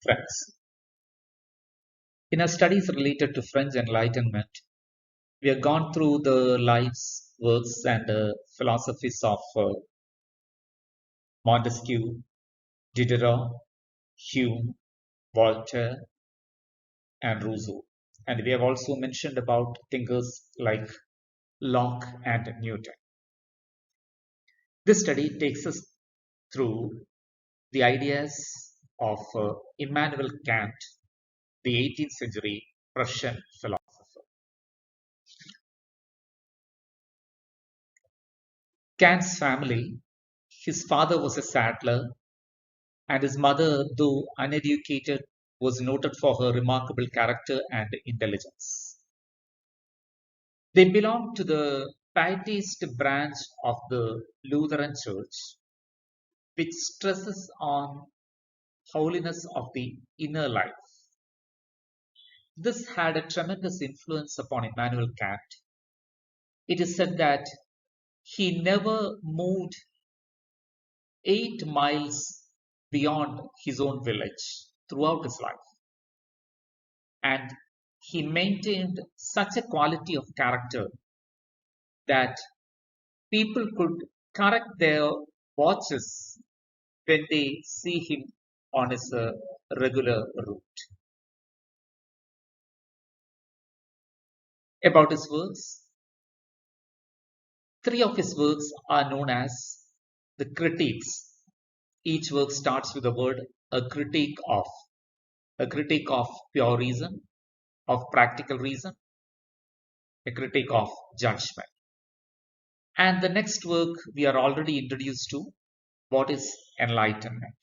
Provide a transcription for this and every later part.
Friends, in our studies related to French Enlightenment, we have gone through the lives, works, and philosophies of Montesquieu, Diderot, Hume, Voltaire, and Rousseau. And we have also mentioned about thinkers like Locke and Newton. This study takes us through the ideas of Immanuel Kant, the 18th century Prussian philosopher. Kant's family, his father was a saddler, and his mother, though uneducated, was noted for her remarkable character and intelligence. They belonged to the Pietist branch of the Lutheran Church, which stresses on holiness of the inner life. This had a tremendous influence upon Immanuel Kant. It is said that he never moved 8 miles beyond his own village throughout his life. And he maintained such a quality of character that people could correct their watches when they see him on his regular route. About his works, three of his works are known as the critiques. Each work starts with the word a critique of pure reason, of practical reason, a critique of judgment. And the next work we are already introduced to, what is enlightenment?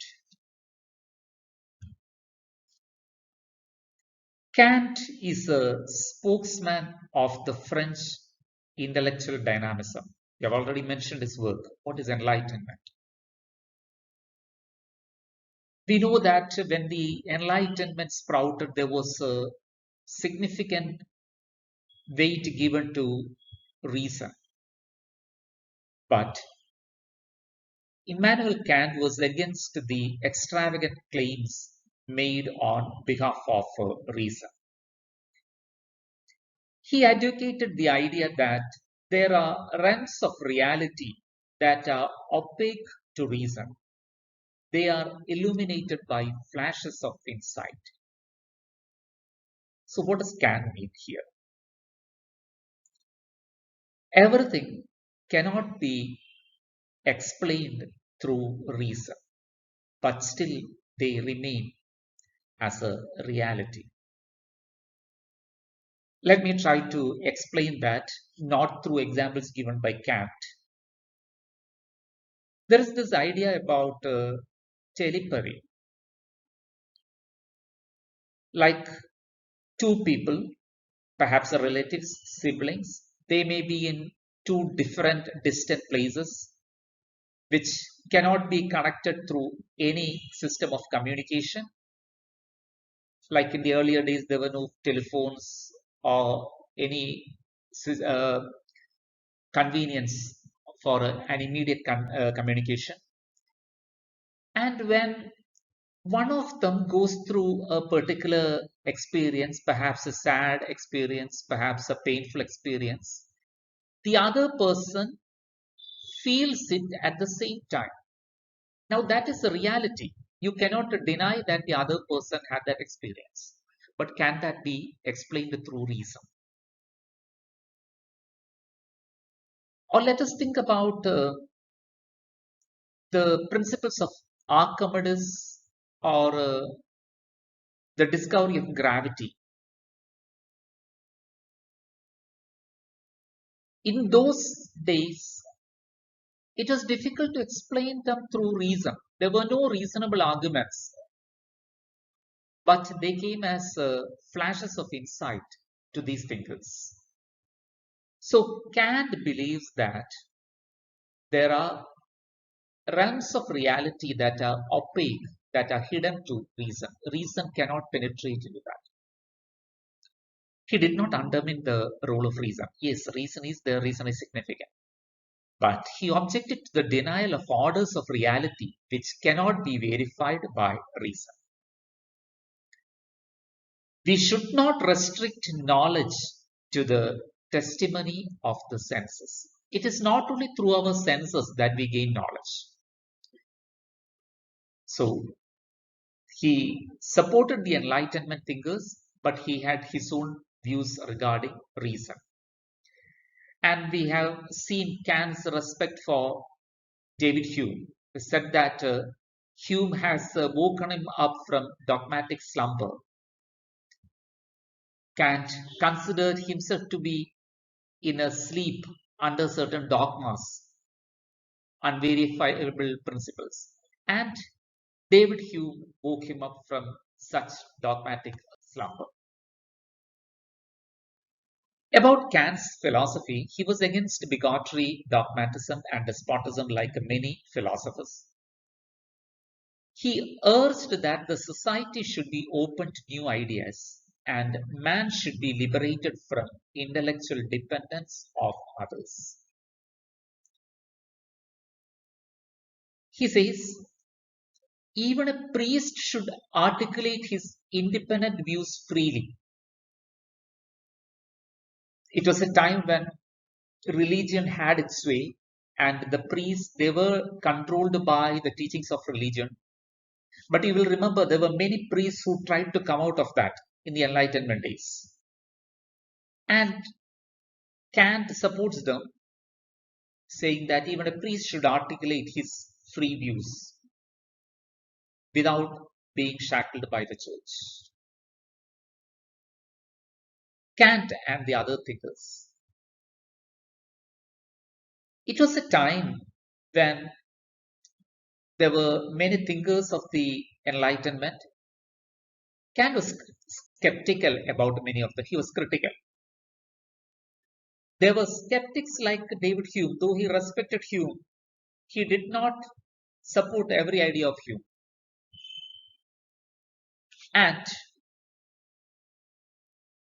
Kant is a spokesman of the French intellectual dynamism. You have already mentioned his work. What is enlightenment? We know that when the enlightenment sprouted, there was a significant weight given to reason. But Immanuel Kant was against the extravagant claims made on behalf of reason. He advocated the idea that there are realms of reality that are opaque to reason. They are illuminated by flashes of insight. So, what does Kant mean here? Everything cannot be explained through reason, but still they remain as a reality. Let me try to explain that not through examples given by Kant. There is this idea about telepathy. Like two people, perhaps a relatives, siblings, they may be in two different distant places which cannot be connected through any system of communication. Like in the earlier days, there were no telephones or any uh, convenience for an immediate communication. And when one of them goes through a particular experience, perhaps a sad experience, perhaps a painful experience, the other person feels it at the same time. Now, that is the reality. You cannot deny that the other person had that experience. But can that be explained through reason? Or let us think about the principles of Archimedes or the discovery of gravity. In those days, it was difficult to explain them through reason. There were no reasonable arguments, but they came as flashes of insight to these thinkers. So Kant believes that there are realms of reality that are opaque, that are hidden to reason. Reason cannot penetrate into that. He did not undermine the role of reason. Yes, reason is there, reason is significant. But he objected to the denial of orders of reality which cannot be verified by reason. We should not restrict knowledge to the testimony of the senses. It is not only through our senses that we gain knowledge. So he supported the Enlightenment thinkers, but he had his own views regarding reason. And we have seen Kant's respect for David Hume. He said that Hume has woken him up from dogmatic slumber. Kant considered himself to be in a sleep under certain dogmas, unverifiable principles. And David Hume woke him up from such dogmatic slumber. About Kant's philosophy, he was against bigotry, dogmatism, and despotism like many philosophers. He urged that the society should be open to new ideas and man should be liberated from intellectual dependence of others. He says, even a priest should articulate his independent views freely. It was a time when religion had its way and the priests, they were controlled by the teachings of religion. But you will remember there were many priests who tried to come out of that in the Enlightenment days. And Kant supports them, saying that even a priest should articulate his free views without being shackled by the church. Kant and the other thinkers. It was a time when there were many thinkers of the Enlightenment. Kant was skeptical about many of them. He was critical. There were skeptics like David Hume. Though he respected Hume, he did not support every idea of Hume. And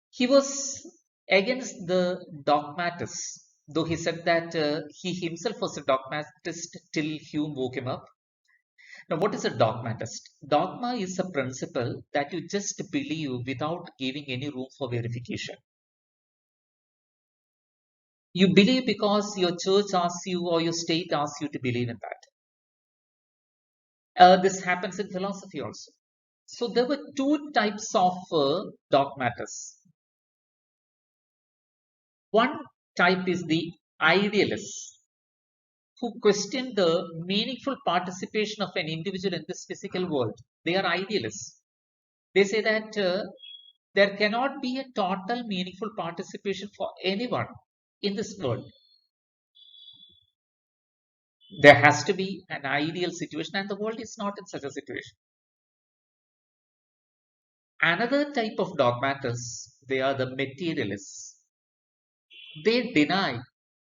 he was against the dogmatists, though he said that he himself was a dogmatist till Hume woke him up. Now, what is a dogmatist? Dogma is a principle that you just believe without giving any room for verification. You believe because your church asks you or your state asks you to believe in that. This happens in philosophy also. So there were two types of dogmatists. One type is the idealists who question the meaningful participation of an individual in this physical world. They are idealists. They say that there cannot be a total meaningful participation for anyone in this world. There has to be an ideal situation, and the world is not in such a situation. Another type of dogmatists, they are the materialists. They deny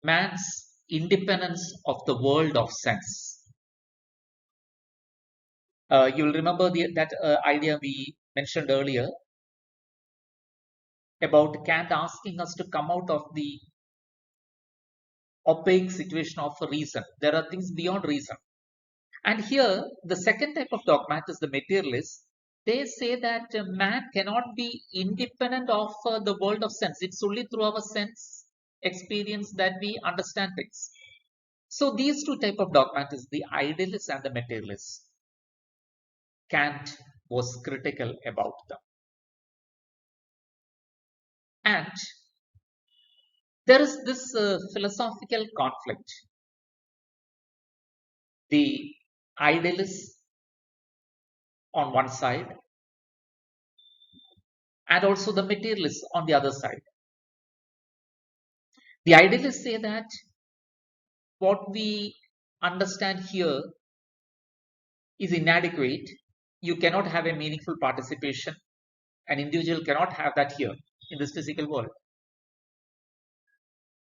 man's independence of the world of sense. You'll remember that idea we mentioned earlier about Kant asking us to come out of the opaque situation of reason. There are things beyond reason. And here, the second type of dogmatist, the materialists, they say that man cannot be independent of the world of sense. It's only through our sense experience that we understand things. So these two type of dogmatists, the idealists and the materialists, Kant was critical about them. And there is this philosophical conflict. The idealists on one side and also the materialists on the other side. The idealists say that what we understand here is inadequate. You cannot have a meaningful participation. An individual cannot have that here in this physical world.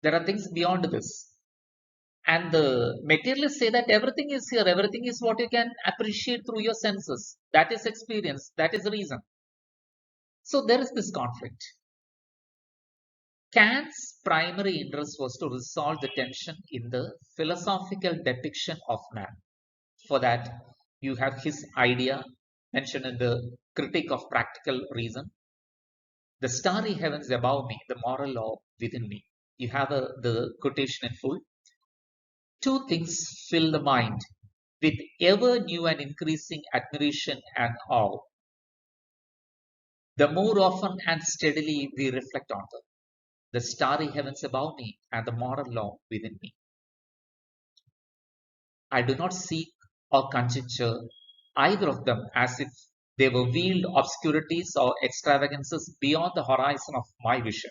There are things beyond this. And the materialists say that everything is here. Everything is what you can appreciate through your senses. That is experience. That is reason. So there is this conflict. Kant's primary interest was to resolve the tension in the philosophical depiction of man. For that, you have his idea mentioned in the Critique of Practical Reason. The starry heavens above me, the moral law within me. You have the quotation in full. Two things fill the mind with ever new and increasing admiration and awe. The more often and steadily we reflect on them, the starry heavens above me and the moral law within me. I do not seek or conjecture either of them as if they were veiled obscurities or extravagances beyond the horizon of my vision.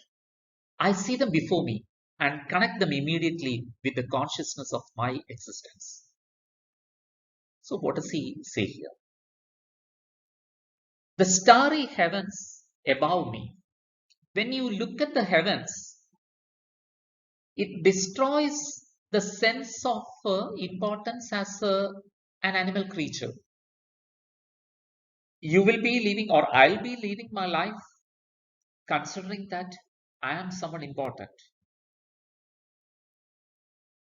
I see them before me and connect them immediately with the consciousness of my existence. So, what does he say here? The starry heavens above me. When you look at the heavens, it destroys the sense of importance as an animal creature. You will be living, or I'll be living my life considering that I am someone important.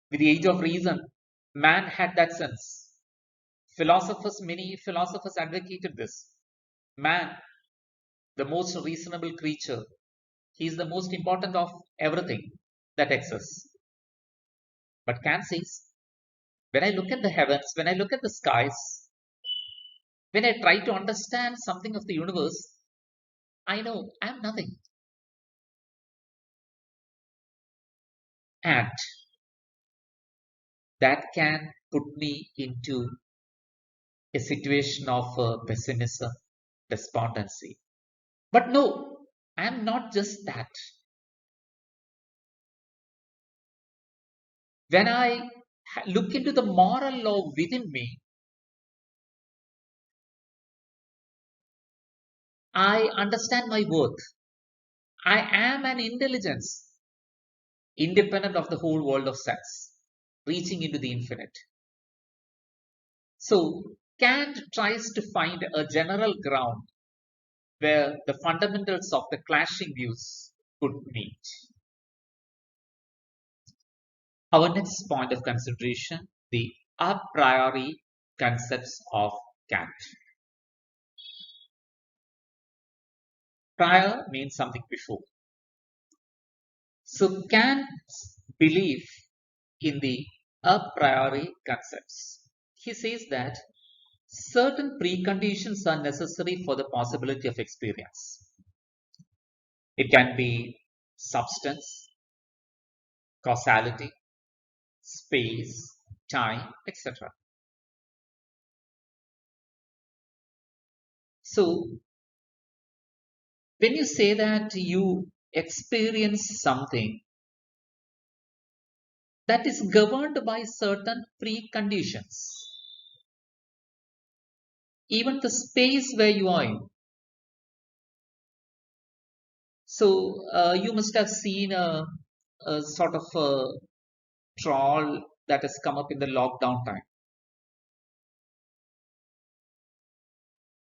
With the age of reason, man had that sense. Many philosophers advocated this. Man, the most reasonable creature, he is the most important of everything that exists. But Kant says, when I look at the heavens, when I look at the skies, when I try to understand something of the universe, I know I am nothing. And that can put me into a situation of pessimism, despondency. But no, I am not just that. When I look into the moral law within me, I understand my worth. I am an intelligence independent of the whole world of sense, reaching into the infinite. So Kant tries to find a general ground where the fundamentals of the clashing views could meet. Our next point of consideration, the a priori concepts of Kant. Prior means something before. So Kant's belief in the a priori concepts. He says that certain preconditions are necessary for the possibility of experience. It can be substance, causality, space, time, etc. So when you say that you experience something that is governed by certain preconditions, even the space where you are in. So you must have seen a sort of a trawl that has come up in the lockdown time.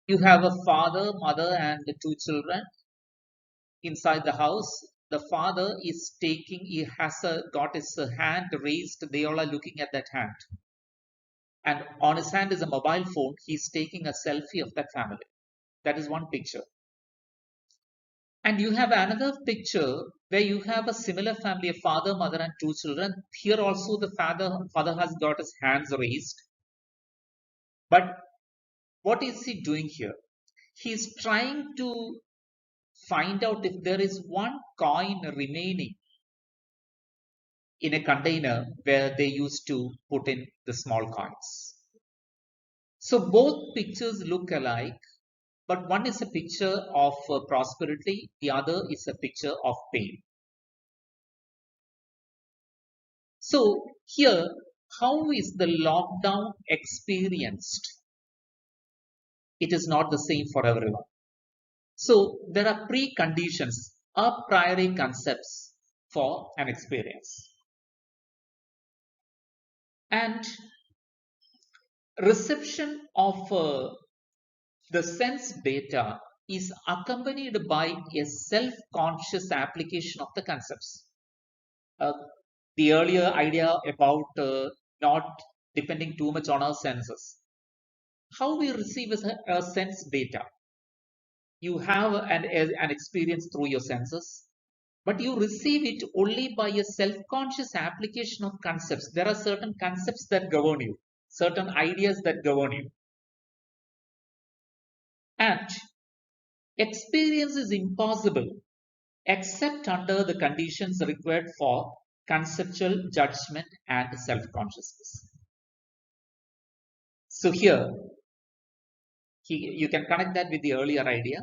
You have a father, mother, and the two children inside the house. The father is taking, he has got his hand raised. They all are looking at that hand. And on his hand is a mobile phone. He's taking a selfie of that family. That is one picture. And you have another picture where you have a similar family, a father, mother, and two children. Here also the father has got his hands raised. But what is he doing here? He's trying to find out if there is one coin remaining in a container where they used to put in the small coins. So both pictures look alike, but one is a picture of prosperity, the other is a picture of pain. So here, how is the lockdown experienced? It is not the same for everyone. So there are preconditions, a priori concepts for an experience. And reception of the sense data is accompanied by a self-conscious application of the concepts. Uh, the earlier idea about not depending too much on our senses. How we receive a sense data. You have an experience through your senses, but you receive it only by a self-conscious application of concepts. There are certain concepts that govern you, certain ideas that govern you. And experience is impossible except under the conditions required for conceptual judgment and self-consciousness. So here, you can connect that with the earlier idea.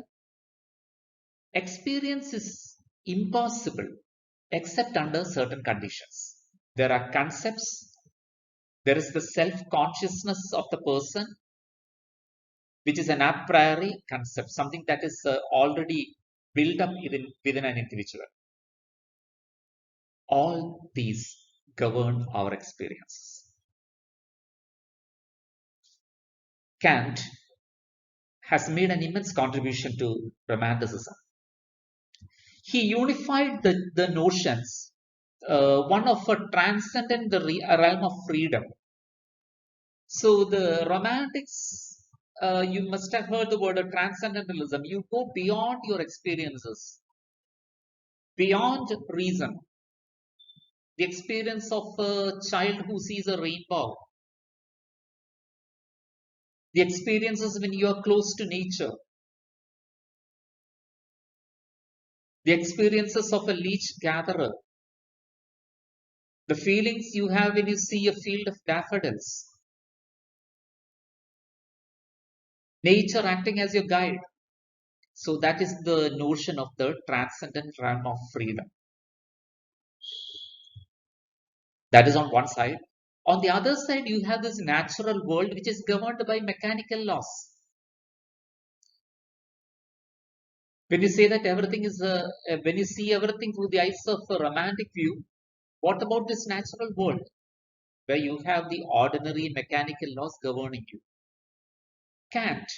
Experience is impossible except under certain conditions. There are concepts, there is the self-consciousness of the person, which is an a priori concept, something that is already built up within an individual. All these govern our experiences. Kant has made an immense contribution to Romanticism. He unified the notions, one of transcendent the realm of freedom. So the Romantics, you must have heard the word of transcendentalism. You go beyond your experiences, beyond reason. The experience of a child who sees a rainbow, the experiences when you are close to nature, the experiences of a leech gatherer, the feelings you have when you see a field of daffodils, nature acting as your guide. So that is the notion of the transcendent realm of freedom. That is on one side. On the other side, you have this natural world which is governed by mechanical laws. When you say that everything is, when you see everything through the eyes of a romantic view, what about this natural world where you have the ordinary mechanical laws governing you? Kant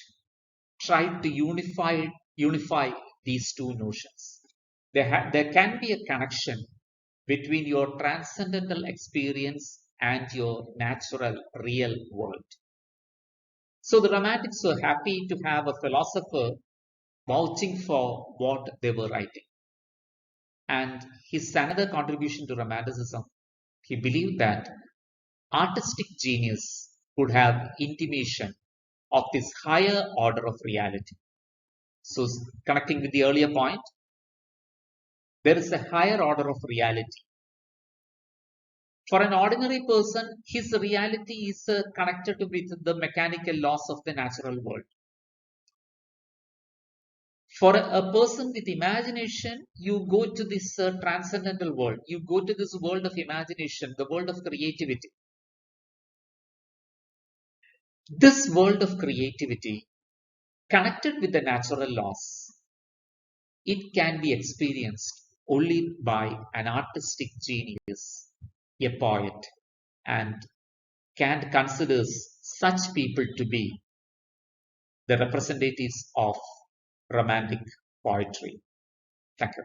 tried to unify these two notions. There can be a connection between your transcendental experience and your natural real world. So the Romantics were happy to have a philosopher vouching for what they were writing. And his another contribution to Romanticism, he believed that artistic genius would have intimation of this higher order of reality. So connecting with the earlier point, there is a higher order of reality. For an ordinary person, his reality is connected with the mechanical laws of the natural world. For a person with imagination, you go to this transcendental world. You go to this world of imagination, the world of creativity. This world of creativity, connected with the natural laws, it can be experienced only by an artistic genius, a poet, and Kant considers such people to be the representatives of Romantic poetry. Thank you.